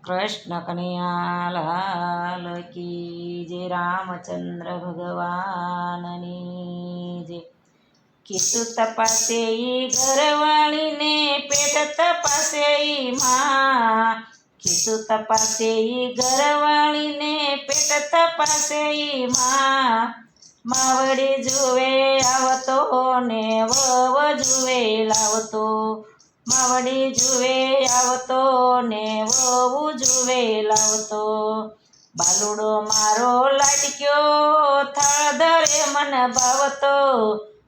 કૃષ્ણ કનૈયા લાલ કી જય, રામચંદ્ર ભગવાનની જય। કીધું તપાસે ઈ ઘરવાળીને પેટ તપાસે ઈ માં, કીધું તપાસે ઈ ઘરવાળીને પેટ તપાસે ઈ માં। માવડી જુએ આવતો ને વવ જુએ લાવતો, માવડી જુએ આવતો ને વહુ જુએ લાવતો। બાલુડો મારો લાડક્યો થાળ ધરે મન ભાવતો,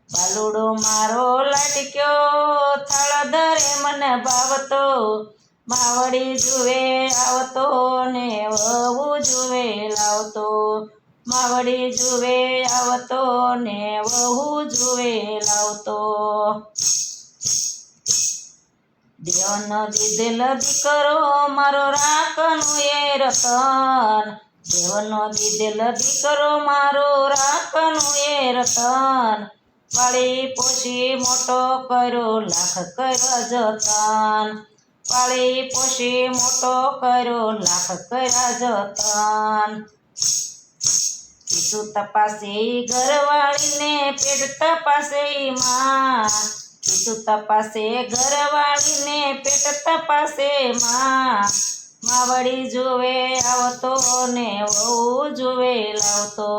બાલુડો મારો લાડક્યો થાળ ધરે મન ભાવતો। માવડી જુએ આવતો ને વહુ જુએ લાવતો, માવડી જુએ આવતો ને વહુ જુએ લાવતો। દેવનો દીધેલ દીકરો મારો રાખનું એ રતન, દેવનો દીધેલ દીકરો મારો રાખનું એ રતન। પાળી પોષી મોટો કર્યો લાખ કર્યા જતન, પાળી પોષી મોટો કર્યો લાખ કર્યા જતન। કીધું તપાસે ઘરવાળીને પેટ તપાસે માં, કીધું તપાસે ઘરવાળીને પેટ તપાસે માં। માવડી જુએ આવતો ને વહુ જુએ લાવતો,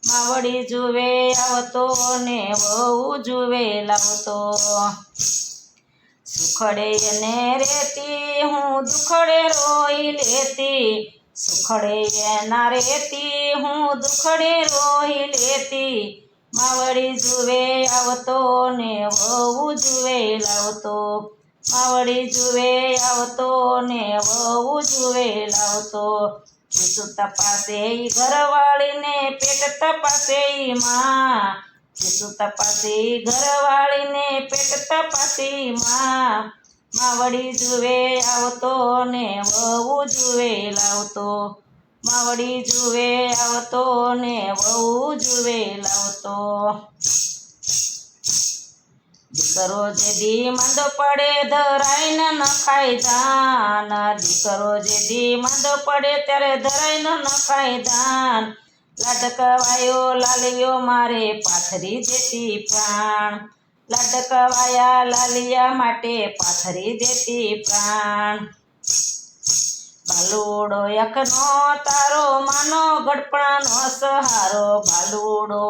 માવડી જુએ આવતો ને વહુ જુએ લાવતો। સુખડે એને રેતી હું દુખડે રોઈ લેતી, સુખડે એના રેતી હું દુખડે રોઈ લેતી। માવડી જુએ આવતો ને વહુ જુએ લાવતો, માવડી જુએ આવતો ને વહુ જુએ લાવતો। કીધું તપાસે ઘરવાળીને પેટ તપાસે માં, કીધું તપાસે ઘરવાળીને પેટ તપાસે માં। માવડી જુએ આવતો ને વહુ જુએ લાવતો, માવડી જુએ આવતો ને વહુ જુએ લાવતો। દીકરો જેદી માંદો પડે ધરાઈને ન ખાય ધાન, દીકરો જેદી માંદો પડે ત્યારે ધરાઈને ન ખાય ધાન। લાડકવાયો લાલિયો મારે પાથરી દેતી પ્રાણ, લાડકવાયા લાલિયા માટે પાથરી દેતી પ્રાણ। બાલુડો એકનો તારો માનો ગઢપણાનો સહારો, બાલુડો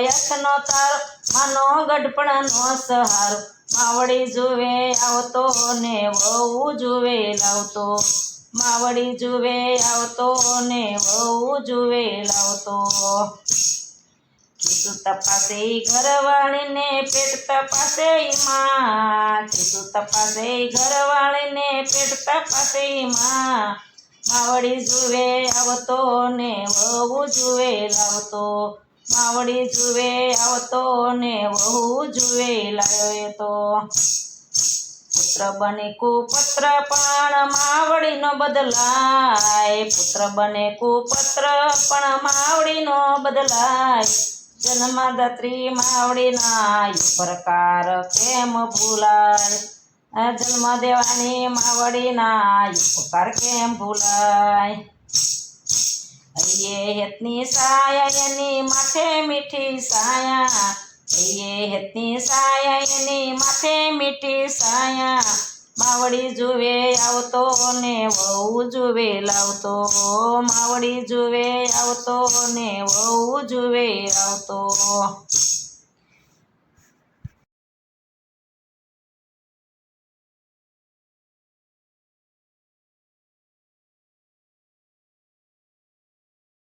એકનો તારો માનો ગઢપણાનો સહારો। માવડી જુએ આવતો ને વહુ જુએ લાવતો, માવડી જુએ આવતો ને વહુ જુએ લાવતો। કીધું તપાસે ઘરવાળીને પેટ તપાસે માં, કીધું તપાસે ઘરવાળીને પેટ તપાસે માં। માવડી જુએ આવતો ને વહુ જુએ લાવતો, માવડી જુએ આવતો ને વહુ જુએ લાવતો। પુત્ર બને કુપત્ર પણ માવડીનો બદલાય, પુત્ર બને કુપત્ર પણ માવડીનો બદલાય। જન્મદાત્રી માવડીના પ્રકાર કેમ ભૂલાય, જન્મ દેવાની માવડીના ઉપકાર કેમ ભૂલાય। હૈયે હેતની સાયા એની માથે મીઠી સાયા, હૈયે હેતની સાયા એની માથે મીઠી સાયા। માવડી જુએ આવતો ને વહુ જુએ લાવતો, માવડી જુએ આવતો ને વહુ જુએ આવતો।